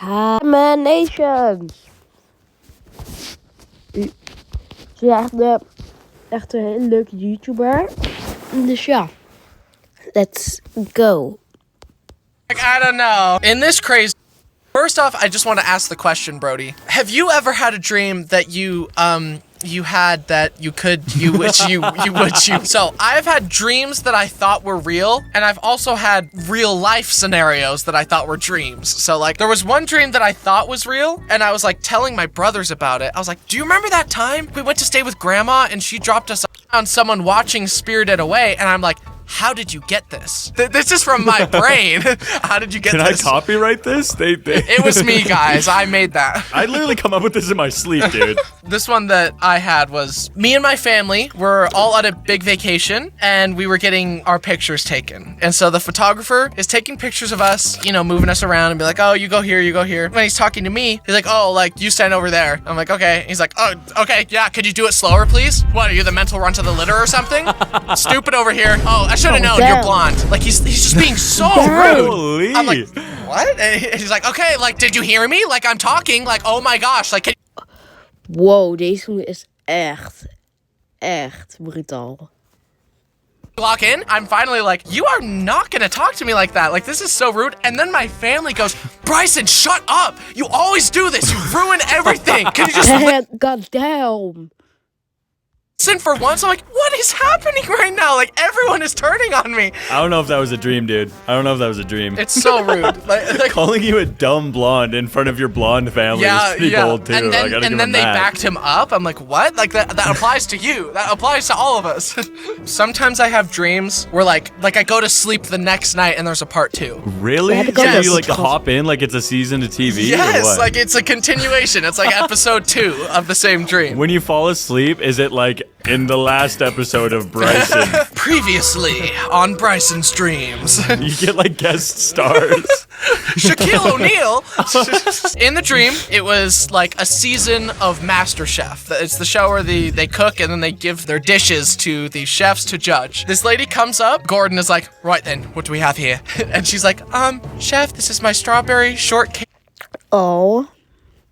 Haminations. Ze is echt een hele leuke YouTuber. Dus ja, let's go. I don't know. In this crazy... First off, I just want to ask the question, Brody. Have you ever had a dream that you had that you wish you would. So I've had dreams that I thought were real, and I've also had real life scenarios that I thought were dreams. So like there was one dream that I thought was real, and I was like telling my brothers about it. I was like, do you remember that time we went to stay with grandma and she dropped us on someone watching Spirited Away? And I'm like, how did you get this? This is from my brain. How did you get this? Can I copyright this? It was me, guys. I made that. I literally come up with this in my sleep, dude. This one that I had was me and my family were all on a big vacation and we were getting our pictures taken. And so the photographer is taking pictures of us, you know, moving us around and be like, oh, you go here, you go here. When he's talking to me, he's like, oh, like you stand over there. I'm like, okay. He's like, oh, okay, yeah, could you do it slower, please? What, are you the mental runt of the litter or something? Stupid over here. Oh, I should have known, you're blonde. Like he's just being so rude. I'm like, what? And he's like, okay, like, did you hear me? Like, I'm talking, like, oh my gosh, like, Wow, deze is echt brutaal. Lock in. I'm finally like, you are not gonna talk to me like that. Like, this is so rude. And then my family goes, Bryson, shut up. You always do this. You ruin everything. Can you just God damn. listen for once? I'm like, what is happening right now? Like, everyone is turning on me. I don't know if that was a dream, dude. I don't know if that was a dream. It's so rude. Like calling you a dumb blonde in front of your blonde family is pretty bold too. And then they backed him up. I'm like, what? Like that applies to you. That applies to all of us. Sometimes I have dreams where like I go to sleep the next night and there's a part 2. Really? So you like hop in like it's a season of TV? Yes, or what? like it's a continuation. It's like episode 2 of the same dream. When you fall asleep, is it like in the last episode of Bryson? Previously on Bryson's dreams. You get like guest stars. Shaquille O'Neal. In the dream, it was like a season of MasterChef. It's the show where they cook and then they give their dishes to the chefs to judge. This lady comes up. Gordon is like, right then, what do we have here? And she's like, chef, this is my strawberry shortcake. Oh.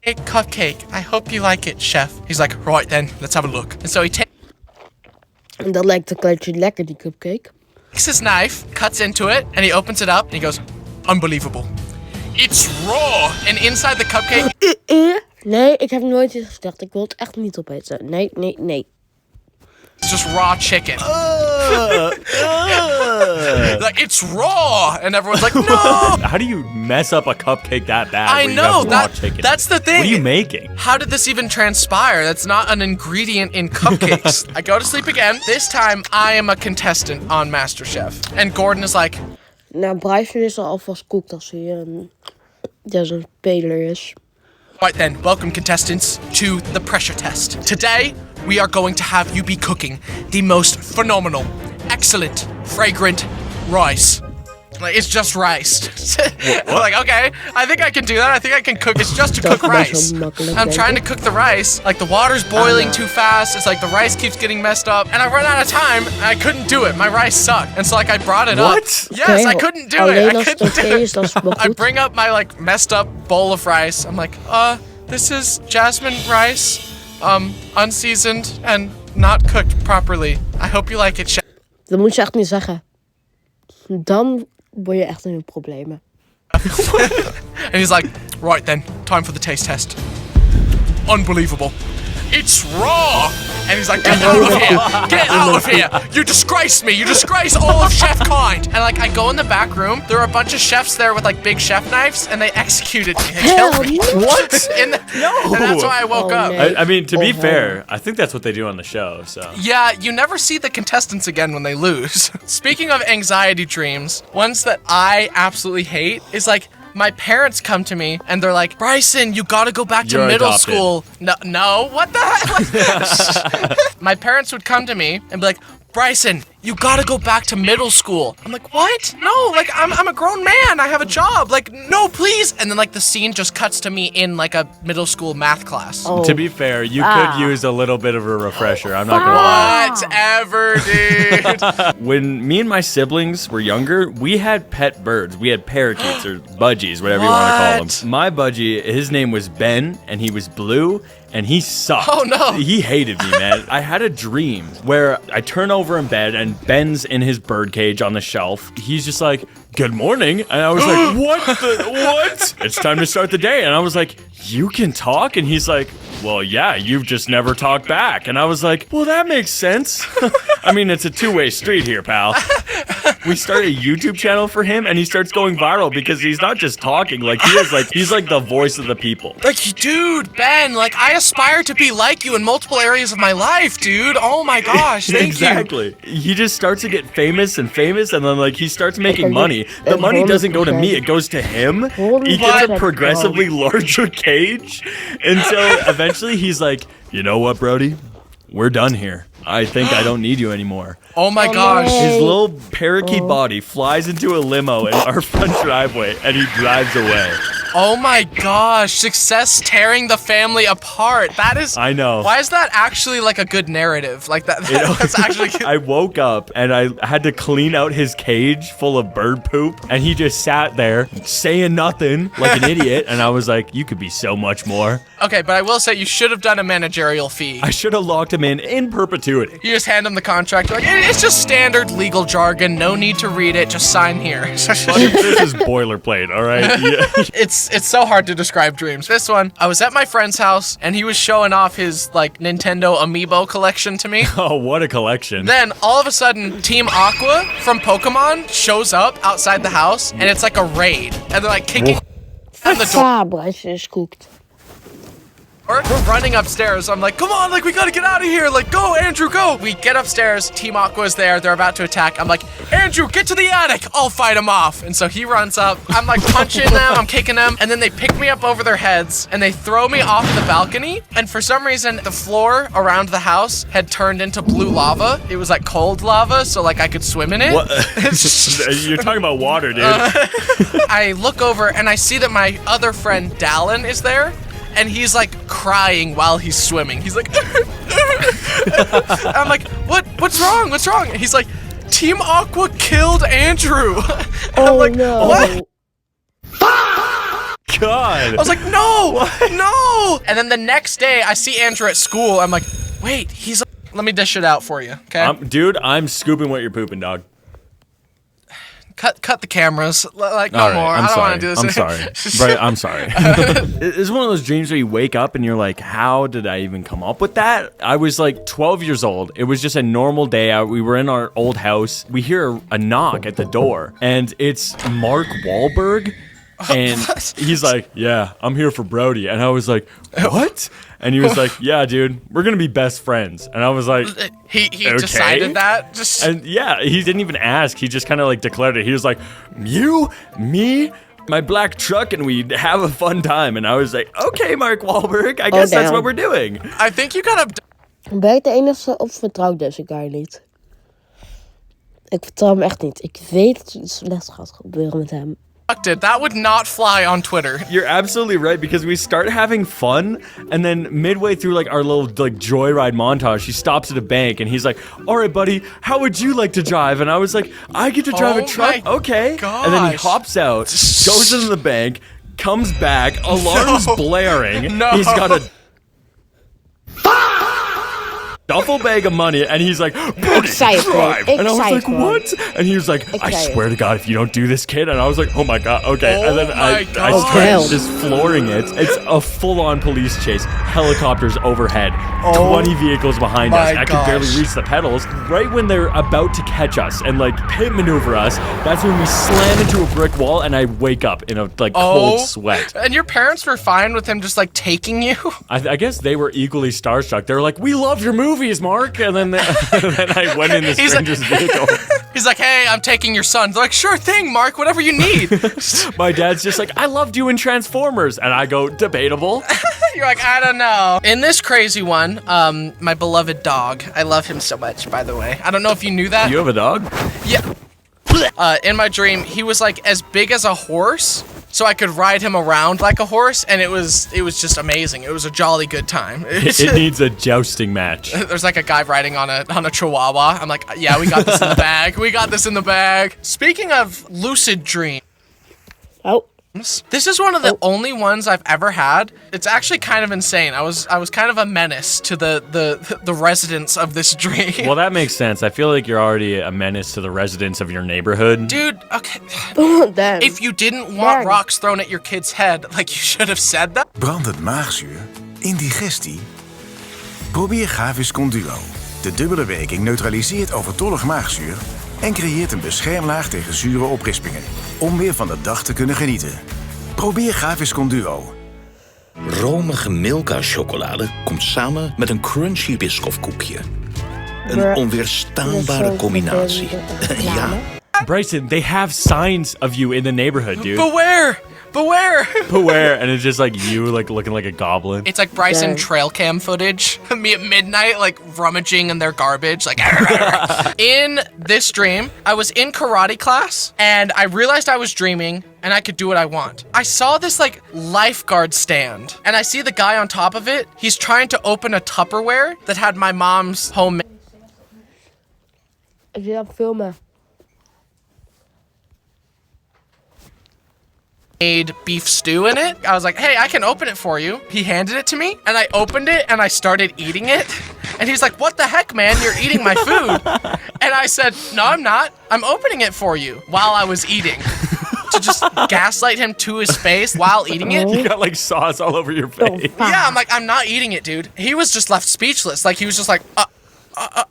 Cupcake. I hope you like it, chef. He's like, right then, let's have a look. And so he takes En dat lijkt een kleintje lekker, die cupcake. his knife, cuts into it, and he opens it up, and he goes, unbelievable. It's raw! And inside the cupcake... Nee, ik heb nooit iets gezegd. Ik wil het echt niet opeten. Nee. It's just raw chicken. Like, it's raw! And everyone's like, no! How do you mess up a cupcake that bad? I know, chicken? that's the thing. What are you making? How did this even transpire? That's not an ingredient in cupcakes. I go to sleep again. This time, I am a contestant on MasterChef. And Gordon is like... Nou, Bryson is al alvast koekt als hij een speler is. Right then, welcome contestants to the pressure test. Today, we are going to have you be cooking the most phenomenal, excellent, fragrant rice. Like, it's just rice. Like, okay, I think I can do that. I think I can cook. It's just to cook rice. I'm trying to cook the rice. Like, the water's boiling too fast. It's like the rice keeps getting messed up. And I run out of time, and I couldn't do it. My rice sucked. And so, like, I brought it up. What? Yes, I couldn't do it. I couldn't do it. I bring up my, like, messed up bowl of rice. I'm like, this is jasmine rice, unseasoned and not cooked properly. I hope you like it, chef. Dat moet je echt niet zeggen. Dan word je echt in de problemen. And he's like, right then, time for the taste test. Unbelievable. It's raw! And he's like, get out of here! Get out of here! You disgrace me! You disgrace all of chef kind! And like, I go in the back room, there are a bunch of chefs there with like big chef knives, and they executed me. They killed me. What? No! And that's why I woke up. No. I mean, to be fair, I think that's what they do on the show, so. Yeah, you never see the contestants again when they lose. Speaking of anxiety dreams, ones that I absolutely hate is like, my parents come to me and they're like, Bryson, you gotta go back to middle school. No, what the heck? My parents would come to me and be like, Bryson, you gotta go back to middle school. I'm like, what? No, like, I'm a grown man. I have a job. Like, no, please. And then, like, the scene just cuts to me in, like, a middle school math class. Oh. To be fair, you could use a little bit of a refresher. I'm not gonna lie. Whatever, dude. When me and my siblings were younger, we had pet birds. We had parakeets or budgies, whatever you want to call What? them. My budgie, his name was Ben, and he was blue, and he sucked. Oh, no. He hated me, man. I had a dream where I turn over in bed, and Ben's in his bird cage on the shelf. He's just like, good morning. And I was like, what? It's time to start the day. And I was like, you can talk? And he's like, well, yeah, you've just never talked back. And I was like, well, that makes sense. I mean, it's a two-way street here, pal. We start a YouTube channel for him, and he starts going viral because he's not just talking. Like, he's like the voice of the people. Like, dude, Ben, like, I aspire to be like you in multiple areas of my life, dude. Oh my gosh, thank you. Exactly. He just starts to get famous, and then, like, he starts making money. The money doesn't go to me, it goes to him. He gets a progressively larger cage until eventually he's like, you know what, Brody? We're done here. I think I don't need you anymore. Oh my gosh. His little parakeet body flies into a limo in our front driveway, and he drives away. Oh my gosh, success tearing the family apart. That is... I know. Why is that actually like a good narrative? Like that's actually... I woke up and I had to clean out his cage full of bird poop, and he just sat there saying nothing like an idiot, and I was like, you could be so much more. Okay, but I will say you should have done a managerial fee. I should have locked him in perpetuity. You just hand him the contract, like, it's just standard legal jargon, no need to read it, just sign here. This is boilerplate, all right? Yeah. It's so hard to describe dreams. This one, I was at my friend's house, and he was showing off his, like, Nintendo Amiibo collection to me. Oh, what a collection. Then, all of a sudden, Team Aqua from Pokemon shows up outside the house, and it's like a raid. And they're, like, kicking on the door. Fabel als je is kookt. We're running upstairs. I'm like, come on, like, we gotta get out of here. Like, go, Andrew, go. We get upstairs. Team Aqua's there. They're about to attack. I'm like, Andrew, get to the attic. I'll fight him off. And so he runs up. I'm like punching them. I'm kicking them. And then they pick me up over their heads and they throw me off the balcony. And for some reason, the floor around the house had turned into blue lava. It was like cold lava, so like I could swim in it. What? You're talking about water, dude. I look over and I see that my other friend, Dallin, is there. And he's like crying while he's swimming. He's like, I'm like, what's wrong? What's wrong? And he's like, Team Aqua killed Andrew. And I'm like, no. what? God. I was like, no. And then the next day I see Andrew at school. I'm like, wait, he's, let me dish it out for you. Okay. Dude, I'm scooping what you're pooping, dog. Cut the cameras. Like, no All right, more. I don't want to do this. I'm sorry. Right, I'm sorry. It's one of those dreams where you wake up and you're like, how did I even come up with that? I was like 12 years old. It was just a normal day out. We were in our old house. We hear a knock at the door, and it's Mark Wahlberg. And he's like, yeah, I'm here for Brody. And I was like, what? And he was like, yeah, dude, we're going to be best friends. And I was like, he okay. decided that? Just... And yeah, he didn't even ask. He just kind of like declared it. He was like, you, me, my black truck, and we have a fun time. And I was like, okay, Mark Wahlberg, I guess that's what we're doing. I think you gotta... Ben ik de enige of vertrouw ik deze guy niet? Ik vertrouw hem echt niet. Ik weet dat er iets slechts gaat gebeuren met hem. That would not fly on Twitter. You're absolutely right, because we start having fun, and then midway through like our little like joyride montage, he stops at a bank and he's like, all right, buddy, how would you like to drive? And I was like, I get to drive a truck? Okay. Gosh. And then he hops out, goes into the bank, comes back, alarms blaring. No. He's got a duffel bag of money, and he's like, Brody, drive. And I was like, what? And he was like, I swear to God, if you don't do this, kid. And I was like, oh my God, okay. Oh and then I started just flooring it. It's a full-on police chase. Helicopters overhead. 20 vehicles behind us. I could barely reach the pedals. Right when they're about to catch us and like pit maneuver us, that's when we slam into a brick wall, and I wake up in a like cold sweat. And your parents were fine with him just like taking you? I guess they were equally starstruck. They were like, we love your movie. movies, Mark. And then, then I went in the stranger's vehicle. He's like, hey, I'm taking your son. They're like, sure thing, Mark, whatever you need. My dad's just like, I loved you in Transformers. And I go, debatable. You're like, I don't know. In this crazy one, my beloved dog. I love him so much, by the way. I don't know if you knew that. You have a dog? Yeah. In my dream, he was like as big as a horse, so I could ride him around like a horse, and it was just amazing. It was a jolly good time. It needs a jousting match. There's like a guy riding on a chihuahua. I'm like, yeah, we got this in the bag. We got this in the bag. Speaking of lucid dream. Oh. This is one of the only ones I've ever had. It's actually kind of insane. I was kind of a menace to the residents of this dream. Well, that makes sense. I feel like you're already a menace to the residents of your neighborhood. Dude, okay. Damn. If you didn't want rocks thrown at your kid's head, like you should have said that. Brandend maagzuur, indigestie. Probeer Gaviscon Duo. De dubbele werking neutraliseert overtollig maagzuur en creëert een beschermlaag tegen zure oprispingen, om weer van de dag te kunnen genieten. Probeer Gaviscon Duo. Romige Milka-chocolade komt samen met een crunchy Biscoff-koekje. Een onweerstaanbare combinatie. Ja. Bryson, they have signs of you in the neighborhood, dude. Beware! Beware! Beware, and it's just like you, like looking like a goblin. It's like Bryson trail cam footage. Me at midnight, like rummaging in their garbage, like. In this dream, I was in karate class, and I realized I was dreaming, and I could do what I want. I saw this like lifeguard stand, and I see the guy on top of it. He's trying to open a Tupperware that had my mom's homemade. Ik wil dat filmen. Beef stew in it. I was like, hey, I can open it for you. He handed it to me, and I opened it, and I started eating it. And he's like, what the heck, man? You're eating my food. And I said, no, I'm not. I'm opening it for you while I was eating. To just gaslight him to his face while eating it. You got like sauce all over your face. Yeah, I'm like, I'm not eating it, dude. He was just left speechless. Like, he was just like,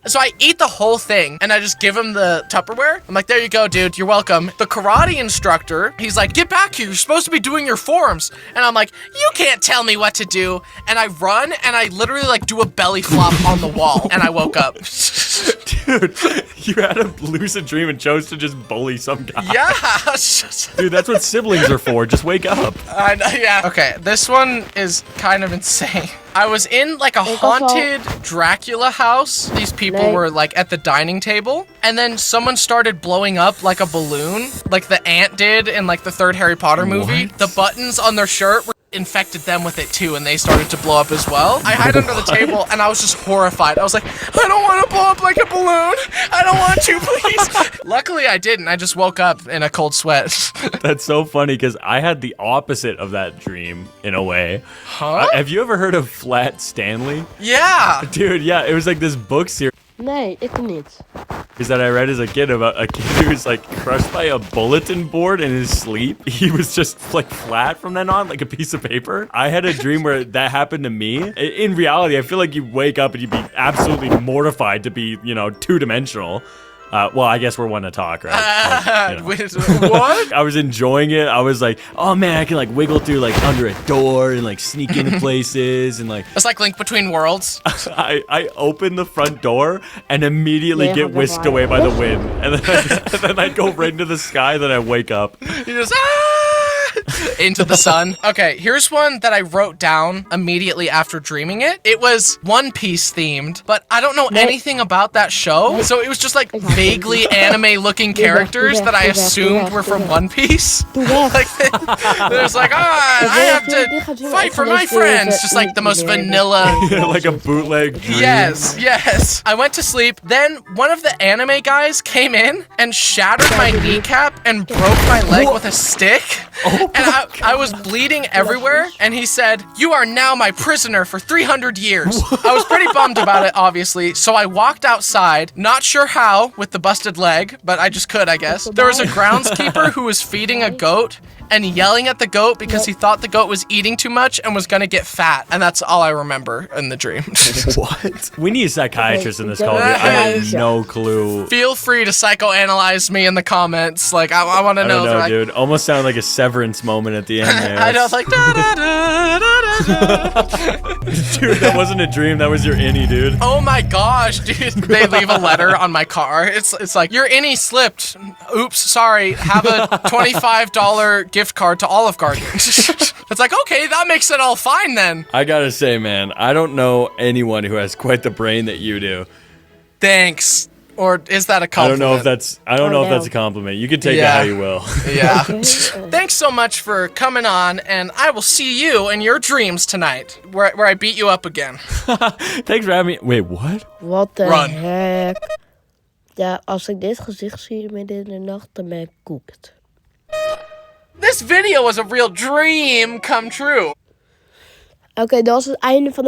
So I eat the whole thing, and I just give him the Tupperware. I'm like, there you go, dude. You're welcome. The karate instructor, he's like, get back here. You're supposed to be doing your forms. And I'm like, you can't tell me what to do. And I run, and I literally, like, do a belly flop on the wall, and I woke up. Dude, you had a lucid dream and chose to just bully some guy. Yeah. Dude, that's what siblings are for. Just wake up. I know, yeah. Okay, this one is kind of insane. I was in like a haunted Dracula house. These people were like at the dining table, and then someone started blowing up like a balloon, like the ant did in like the third Harry Potter movie. What? The buttons on their shirt were infected them with it too, and they started to blow up as well. I hid under the table, and I was just horrified. I was like, I don't want to blow up like a balloon. I don't want to, please. Luckily, I didn't. I just woke up in a cold sweat. That's so funny because I had the opposite of that dream in a way. Huh? Have you ever heard of Flat Stanley? Yeah. Dude, yeah, it was like this book series Nee, ik niet. that I read as a kid about a kid who was like crushed by a bulletin board in his sleep. He was just like flat from then on, like a piece of paper. I had a dream where that happened to me. In reality, I feel like you wake up and you'd be absolutely mortified to be, you know, two-dimensional. Well, I guess we're one to talk, right? Like, you know. What? I was enjoying it. I was like, oh man, I can like wiggle through like under a door and like sneak into places and like. It's like Link Between Worlds. I open the front door and immediately get whisked away by the wind, and then I go right into the sky. Then I wake up. You just into the sun. Okay, here's one that I wrote down immediately after dreaming it. It was One Piece themed, but I don't know anything about that show, so it was just like vaguely anime-looking characters that I assumed were from One Piece. Like, there's like, I have to fight for my friends. Just like the most vanilla. Like a bootleg dream. Yes. I went to sleep. Then one of the anime guys came in and shattered my kneecap and broke my leg with a stick. Oh And I was bleeding everywhere, and he said, you are now my prisoner for 300 years. I was pretty bummed about it, obviously, so I walked outside, not sure how, with the busted leg, but I just could, I guess. There was a groundskeeper who was feeding a goat, and yelling at the goat because he thought the goat was eating too much and was gonna get fat. And that's all I remember in the dream. What? We need a psychiatrist in this call. Dude. I have no clue. Feel free to psychoanalyze me in the comments. Like, I want to know. I don't know, dude. Almost sounded like a Severance moment at the end there. I know, like, da da da da da. Dude, that wasn't a dream. That was your innie, dude. Oh my gosh, dude. They leave a letter on my car. It's like, your innie slipped. Oops, sorry. Have a $25 gift card to Olive Garden. It's like, okay, that makes it all fine then. I gotta say, man, I don't know anyone who has quite the brain that you do. Thanks. Or is that a compliment? I don't know if that's a compliment. You can take it how you will. Yeah. Thanks so much for coming on, and I will see you in your dreams tonight, where I beat you up again. Thanks for having me. Wait, what? Wat de Run. heck? Ja, als ik dit gezicht zie midden in de nacht, dan ben ik koekt. This video was a real dream come true. Oké, dat was het einde van de